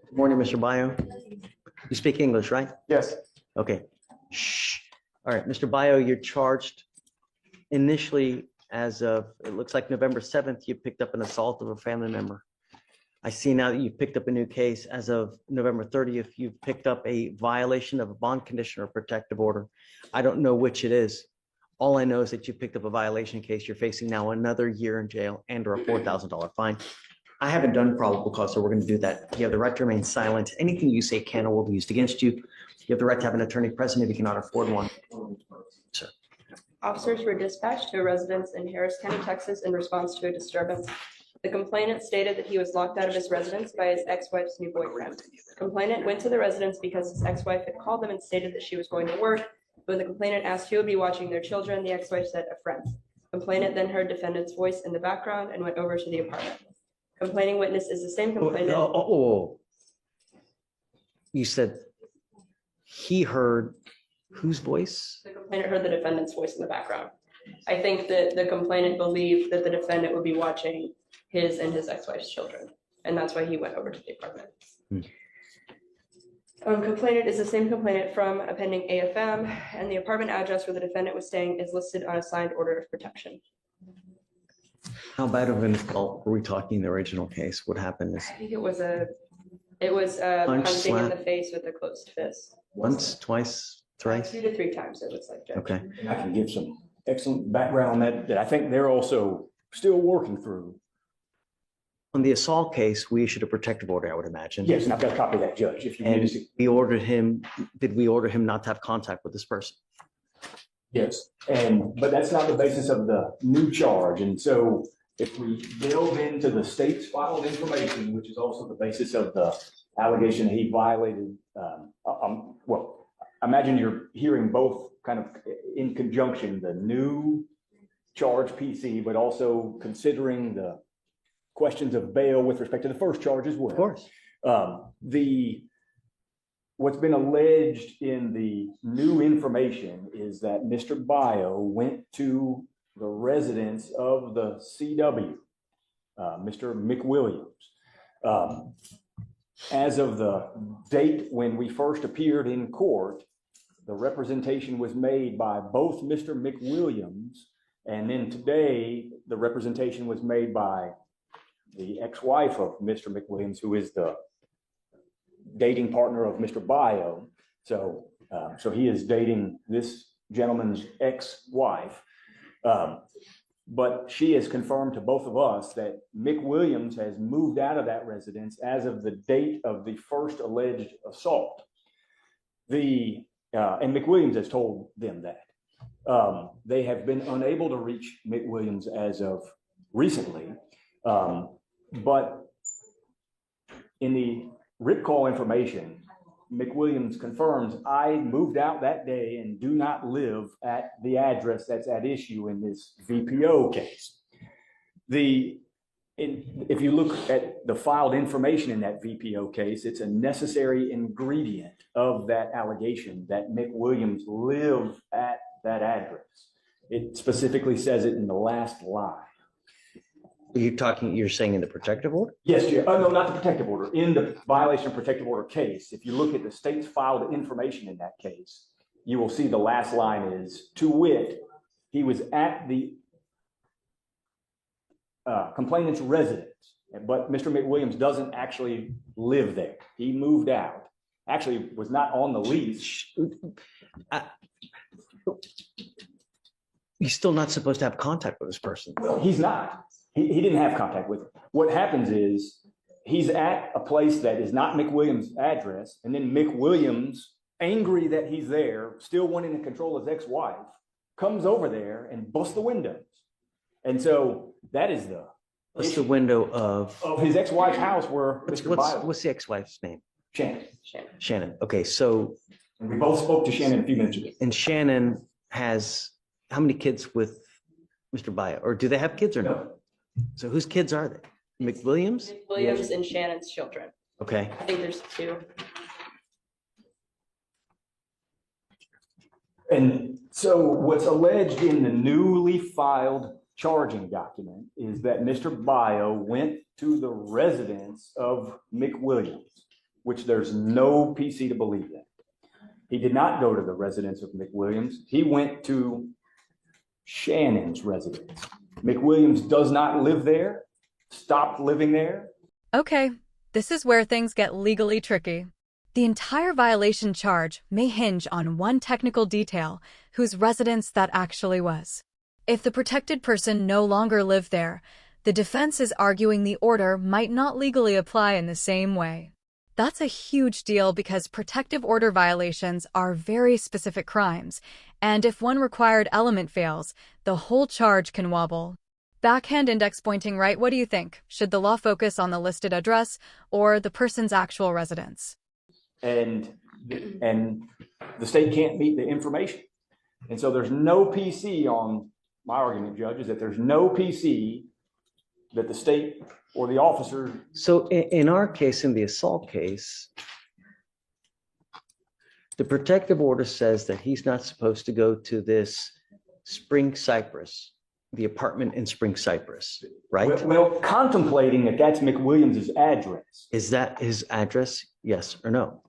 Good morning, Mr. Bio. You speak English, right? Yes. Okay. Shh. All right, Mr. Bio, you're charged initially as of, it looks like November 7th, you picked up an assault of a family member. I see now that you've picked up a new case. As of November 30th, you've picked up a violation of a bond condition or protective order. I don't know which it is. All I know is that you picked up a violation case. You're facing now another year in jail and or a $4,000 fine. I haven't done probable cause, so we're going to do that. You have the right to remain silent. Anything you say can or will be used against you. You have the right to have an attorney present if you cannot afford one. Sir. Officers were dispatched to a residence in Harris County, Texas in response to a disturbance. The complainant stated that he was locked out of his residence by his ex-wife's new boyfriend. The complainant went to the residence because his ex-wife had called them and stated that she was going to work. When the complainant asked who would be watching their children, the ex-wife said a friend. Complainant then heard defendant's voice in the background and went over to the apartment. Complaining witness is the same complainant. You said he heard whose voice? The complainant heard the defendant's voice in the background. I think that the complainant believed that the defendant would be watching his and his ex-wife's children, and that's why he went over to the apartment. Complainant is the same complainant from a pending AFM, and the apartment address where the defendant was staying is listed on a signed order of protection. How bad of an assault were we talking in the original case? What happened is I think it was punching in the face with a closed fist. once, twice, thrice? 2 to 3 times, it looks like, Judge. Okay. And I can give some excellent background on that I think they're also still working through. On the assault case, we issued a protective order, I would imagine. Yes, and I've got a copy of that, Judge, if you need to And see. we ordered him, did we order him not to have contact with this person? Yes, but that's not the basis of the new charge. And so if we delve into the state's filed information, which is also the basis of the allegation he violated, well, imagine you're hearing both kind of in conjunction, the new charge PC, but also considering the questions of bail with respect to the first charge as well. Of course. What's been alleged in the new information is that Mr. Bio went to the residence of the CW, Mr. McWilliams. As of the date when we first appeared in court, the representation was made by both Mr. McWilliams, and then today the representation was made by the ex-wife of Mr. McWilliams, who is the dating partner of Mr. Bio. So he is dating this gentleman's ex-wife. But she has confirmed to both of us that McWilliams has moved out of that residence as of the date of the first alleged assault. And McWilliams has told them that. They have been unable to reach McWilliams as of recently. But in the RIP call information, McWilliams confirms, I moved out that day and do not live at the address that's at issue in this VPO case. If you look at the filed information in that VPO case, it's a necessary ingredient of that allegation that McWilliams lived at that address. It specifically says it in the last line. You're saying in the protective order? Yes, Jim. Oh, no, not the protective order. In the violation of protective order case, if you look at the state's filed information in that case, you will see the last line is, to wit, he was at the complainant's residence, but Mr. McWilliams doesn't actually live there. He moved out. Actually, was not on the lease. You're still not supposed to have contact with this person. Well, he's not. He didn't have contact with him. What happens is he's at a place that is not McWilliams' address, and then McWilliams, angry that he's there, still wanting to control his ex-wife, comes over there and busts the windows. And so that is What's the window of his ex-wife's house where Mr. Bio. What's the ex-wife's name? Shannon. Okay, so And we both spoke to Shannon a few minutes ago. and Shannon has how many kids with Mr. Bio? Or do they have kids or no? So whose kids are they? McWilliams? McWilliams and Shannon's children. Okay. I think there's 2. And so what's alleged in the newly filed charging document is that Mr. Bio went to the residence of McWilliams. which there's no PC to believe that. He did not go to the residence of McWilliams. He went to Shannon's residence. McWilliams does not live there, stopped living there. Okay, this is where things get legally tricky. The entire violation charge may hinge on one technical detail, whose residence that actually was. If the protected person no longer lived there, the defense is arguing the order might not legally apply in the same way. That's a huge deal because protective order violations are very specific crimes, and if one required element fails, the whole charge can wobble. Backhand index pointing right, what do you think? Should the law focus on the listed address or the person's actual residence? And the state can't meet the information. And so there's no PC on my argument, Judge, is that there's no PC that the state or the officer. So in our case, in the assault case, the protective order says that he's not supposed to go to this Spring Cypress, the apartment in Spring Cypress, right? Well, contemplating that that's McWilliams' address. Is that his address? Yes or no?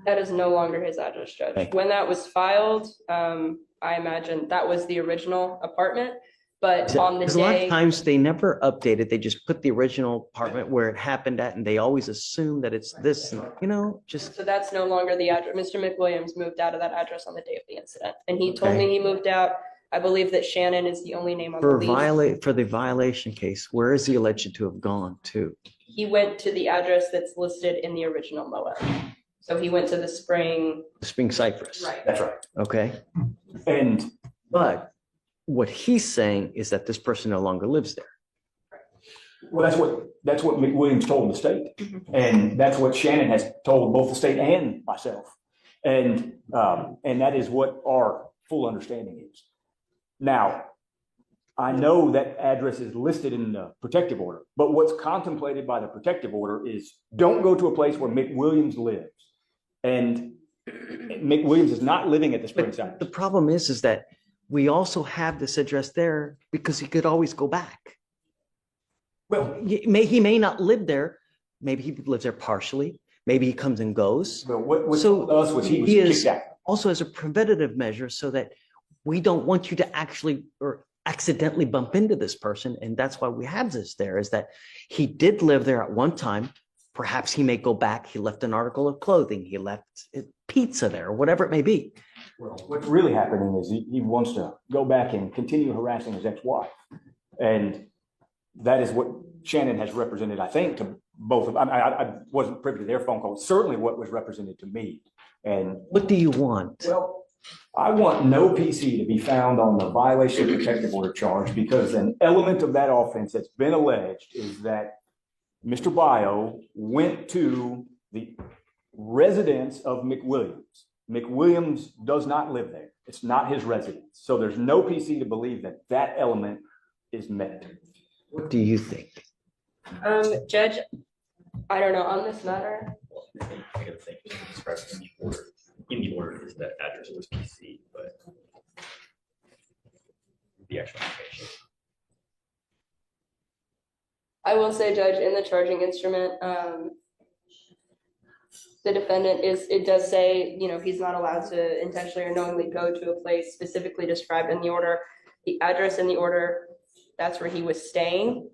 That is no longer his address, Judge. Okay. When that was filed, I imagine that was the original apartment, but on the Because a lot day. of times they never updated. They just put the original apartment where it happened at, and they always assume that it's this, and, just. So that's no longer the address. Mr. McWilliams moved out of that address on the day of the incident, and he told Okay. me he moved out. I believe that Shannon is the only name on the lease. For the violation case, where is he alleged to have gone to? He went to the address that's listed in the original MOA. So he went to the Spring. Spring Cypress. Right. That's right. Okay. And But what he's saying is that this person no longer lives there. well, that's what McWilliams told the state. And that's what Shannon has told both the state and myself. And that is what our full understanding is. Now, I know that address is listed in the protective order, but what's contemplated by the protective order is don't go to a place where McWilliams lives. And McWilliams is not living at the Spring But Cypress. the problem is that we also have this address there because he could always go back. Well, He may not live there. Maybe he lives there partially. Maybe he comes and goes. what So us was he was he is kicked out. also as a preventative measure so that we don't want you to actually or accidentally bump into this person. And that's why we have this there, is that he did live there at one time. Perhaps he may go back. He left an article of clothing. He left pizza there, or whatever it may be. Well, what's really happening is he wants to go back and continue harassing his ex-wife. And that is what Shannon has represented, I think, to both of them. I wasn't privy to their phone call, certainly what was represented to me. And What do you want? well, I want no PC to be found on the violation of protective order charge because an element of that offense that's been alleged is that Mr. Bio went to the residence of McWilliams. McWilliams does not live there. It's not his residence. So there's no PC to believe that that element is met. What do you think? Judge, I don't know on this matter. I gotta think it was described in the order. In the order is that address was PC, but the actual location. I will say, Judge, in the charging instrument, the defendant it does say, he's not allowed to intentionally or knowingly go to a place specifically described in the order. The address in the order, that's where he was staying.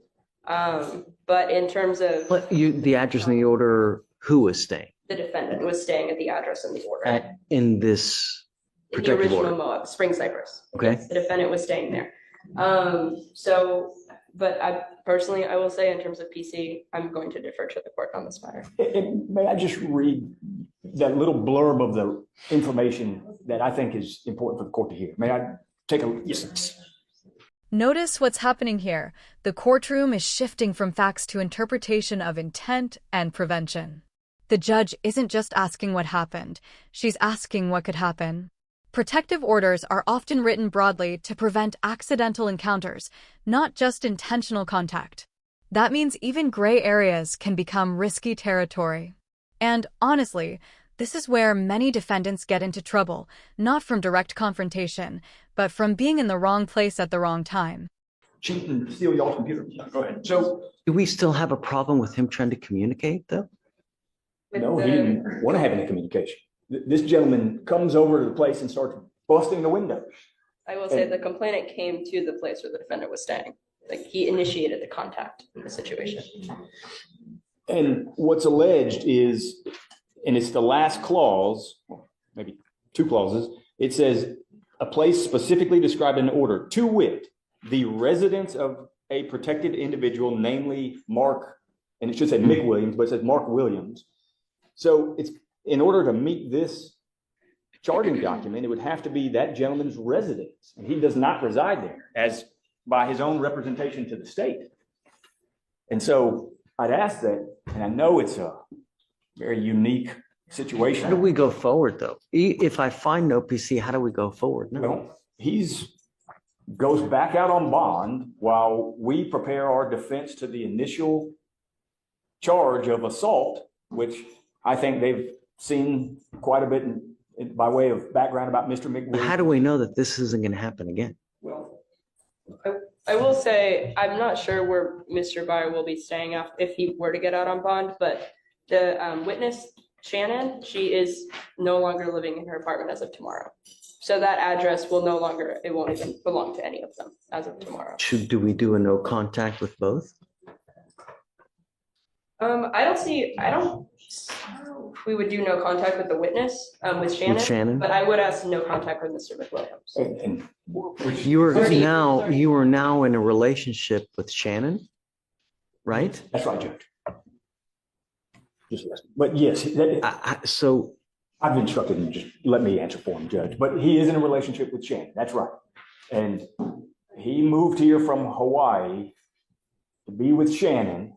But in terms of The address in the order, who was staying the defendant was staying at the address in the order. in this In the protective original order? MOAB, Spring Cypress. Okay. Yes, the defendant was staying there. But I personally, I will say in terms of PC, I'm going to defer to the court on this matter. And may I just read that little blurb of the information that I think is important for the court to hear? May I take a yes? Notice what's happening here. The courtroom is shifting from facts to interpretation of intent and prevention. The judge isn't just asking what happened, she's asking what could happen. Protective orders are often written broadly to prevent accidental encounters, not just intentional contact. That means even gray areas can become risky territory. And honestly, this is where many defendants get into trouble, not from direct confrontation, but from being in the wrong place at the wrong time. Cheat and steal y'all's computer. Go ahead. So Do we still have a problem with him trying to communicate, though? With No, the- he didn't want to have any communication. This gentleman comes over to the place and starts busting the windows. I will say the complainant came to the place where the defendant was staying. Like he initiated the contact in the situation. And what's alleged is, and it's the last clause, maybe two clauses, it says a place specifically described in the order, to wit, the residence of a protected individual, namely Mark, and it should say Mick Williams, but it says Mark Williams. So it's in order to meet this charging document, it would have to be that gentleman's residence, and he does not reside there, as by his own representation to the state. And so I'd ask that, and I know it's a very unique situation. How do we go forward, though? If I find no PC, how do we go forward? No. Well, goes back out on bond while we prepare our defense to the initial charge of assault, which I think they've seen quite a bit by way of background about Mr. But how McWilliams. do we know that this isn't going to happen again? Well, I will say, I'm not sure where Mr. Byer will be staying if he were to get out on bond, but the witness, Shannon, she is no longer living in her apartment as of tomorrow. So that address will it won't even belong to any of them as of tomorrow. Do we do a no contact with both? I don't know if we would do no contact with the witness, with Shannon, but I would ask no contact with Mr. McWilliams. and You are now in a relationship with Shannon, right? that's right, Judge. Just listen. But yes, So I've instructed him, just let me answer for him, Judge. But he is in a relationship with Shannon. That's right. And he moved here from Hawaii to be with Shannon,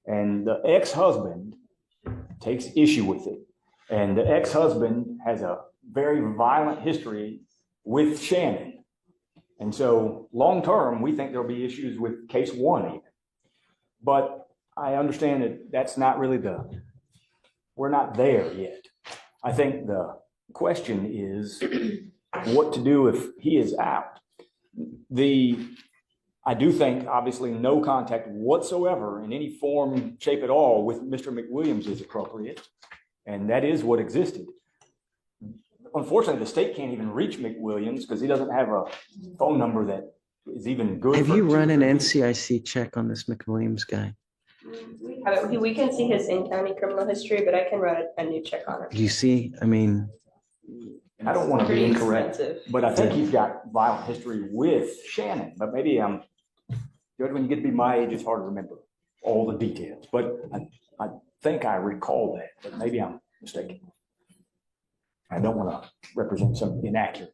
and the ex-husband takes issue with it. And the ex-husband has a very violent history with Shannon. And so long-term, we think there'll be issues with case one even. But I understand that that's not really we're not there yet. I think the question is what to do if he is out. I do think, obviously, no contact whatsoever in any form, shape at all with Mr. McWilliams is appropriate, and that is what existed. Unfortunately, the state can't even reach McWilliams because he doesn't have a phone number that is even good. have you run an NCIC check on this McWilliams guy? We can see his in-county criminal history, but I can run a new check on it. Do you see? I mean, I don't want to be Pretty incorrect, expensive. but I think he's got violent history with Shannon. But maybe Judge, when you get to be my age, it's hard to remember all the details. But I think I recall that, but maybe I'm mistaken. I don't want to represent something inaccurate.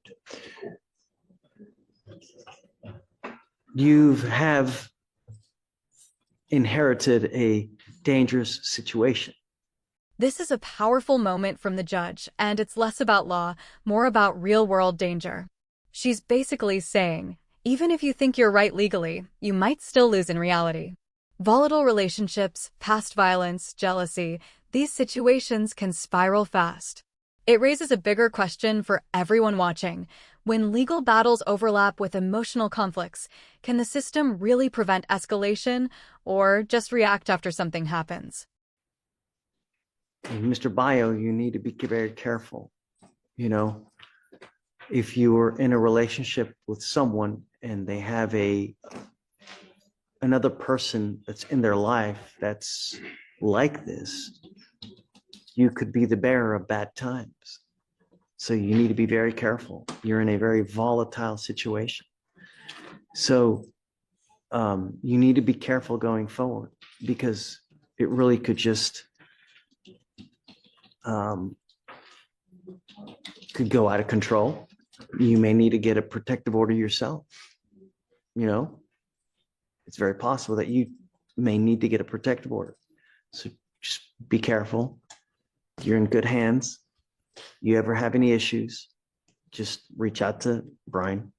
you have inherited a dangerous situation. This is a powerful moment from the judge, and it's less about law, more about real-world danger. She's basically saying, even if you think you're right legally, you might still lose in reality. Volatile relationships, past violence, jealousy, these situations can spiral fast. It raises a bigger question for everyone watching. When legal battles overlap with emotional conflicts, can the system really prevent escalation or just react after something happens? Mr. Bio, you need to be very careful. You know, if you are in a relationship with someone and they have another person that's in their life that's like this, you could be the bearer of bad times. So you need to be very careful. You're in a very volatile situation. So you need to be careful going forward, because it really could just could go out of control. You may need to get a protective order yourself. You know, it's very possible that you may need to get a protective order. So just be careful. You're in good hands. You ever have any issues, just reach out to Brian.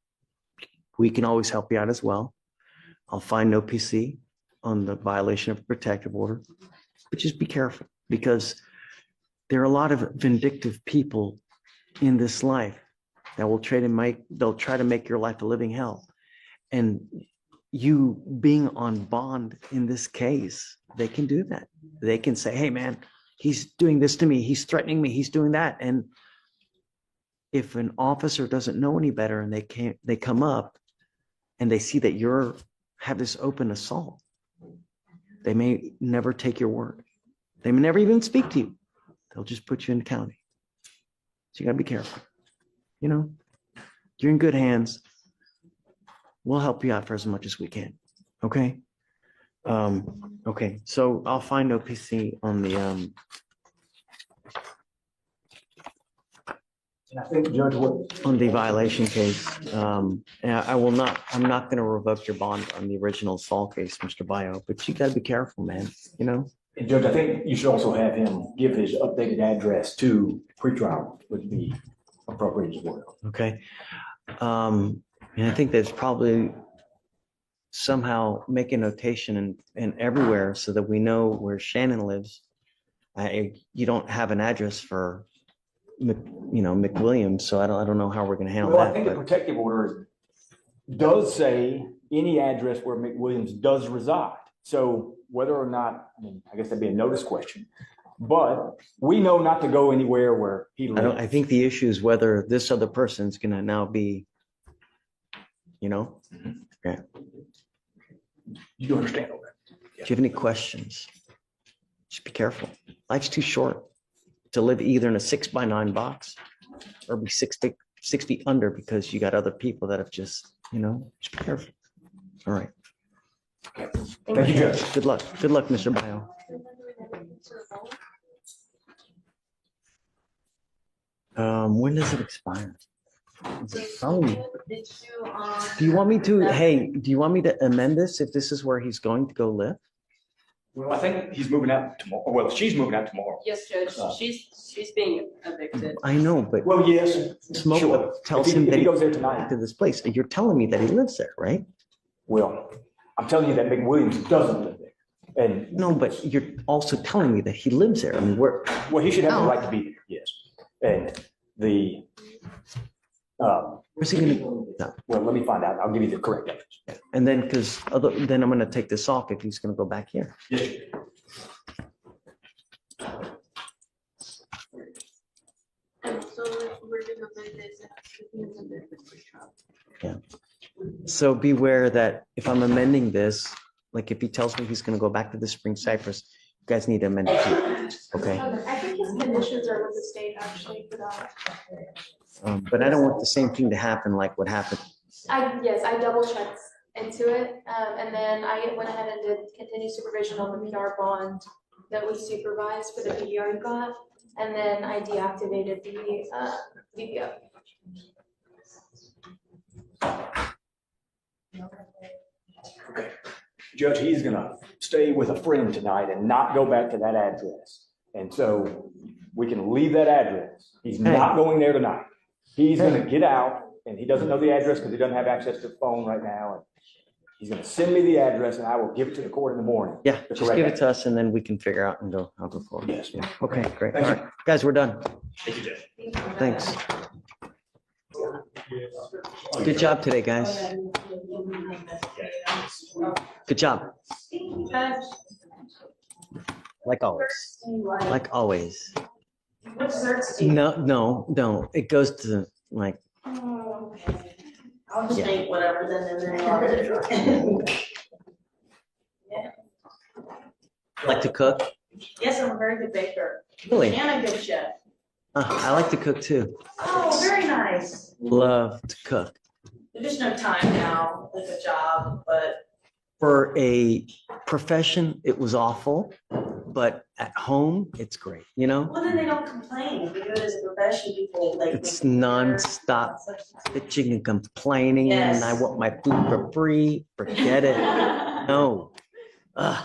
We can always help you out as well. I'll find no PC on the violation of a protective order, but just be careful, because there are a lot of vindictive people in this life that will they'll try to make your life a living hell. And you being on bond in this case, they can do that. They can say, hey man, he's doing this to me. He's threatening me. He's doing that. And if an officer doesn't know any better and they come up and they see that have this open assault, they may never take your word. They may never even speak to you. They'll just put you in county. So you gotta be careful. You know, you're in good hands. We'll help you out for as much as we can. Okay. Okay. So I'll find OPC on the, And I think, Judge, what, on the violation case. And I'm not going to revoke your bond on the original assault case, Mr. Bio, but you got to be careful, man. You know? and Judge, I think you should also have him give his updated address to pretrial would be appropriate as well. Okay. And I think there's probably somehow make a notation in everywhere so that we know where Shannon lives. You don't have an address for, McWilliams, so I don't know how we're going to handle Well, I that. think the But protective order does say any address where McWilliams does reside. So whether or not, I guess that'd be a notice question, but we know not to go anywhere where he I lives. think the issue is whether this other person's going to now be, Yeah. You do understand all that? Do you have any questions? Just be careful. Life's too short to live either in a 6x9 box or be 6 feet under because you got other people that have just be careful. All right. Thank you, Judge. Good luck. Good luck, Mr. Bio. When does it expire? Do you want me to amend this if this is where he's going to go live? Well, I think he's moving out tomorrow. Well, she's moving out tomorrow. Yes, Judge, she's being evicted. I know, but Well, yes. Smoke Sure. tells If he- him if that he goes there back tonight. to this place. You're telling me that he lives there, right? Well, I'm telling you that McWilliams doesn't live there. And, No, but you're also telling me that he lives there. I mean, well, he should have the right to be there, yes. And where's he gonna go? No. well, let me find out. I'll give you the correct address. And then, then I'm gonna take this off if he's gonna go back here. Yes. So beware that if I'm amending this, like if he tells me he's gonna go back to the Spring Cypress, you guys need to amend it too, okay? I think his conditions are with the state actually for that. But I don't want the same thing to happen like what happened. Yes, I double checked into it, and then I went ahead and did continued supervision on the PR bond that we supervised for the PDR you got, and then I deactivated the VPO. Okay. Judge, he's gonna stay with a friend tonight and not go back to that address. And so we can leave that address. He's not going there tonight. He's gonna get out and he doesn't know the address because he doesn't have access to the phone right now. And he's gonna send me the address and I will give it to the court in the morning. Yeah, The just correct give it to us and then we can figure out and I'll go forward. Yes. Yeah. Okay, great. All Thank you. right, guys, we're done. Thank you, Judge. Thanks. Good job today, guys. Good job. Like always. Like always. No. It goes to like, I'll just Yeah. make whatever then. like to cook. Yes, I'm a very good baker Really? and a good chef. I like to cook too. Oh, very nice. Love to cook. There's no time now with a job, but For a profession, it was awful, but at home, it's great, well, then they don't complain. If you do it as a profession, people like. It's nonstop bitching and complaining, and I want my food for free. Forget it. No. Ugh.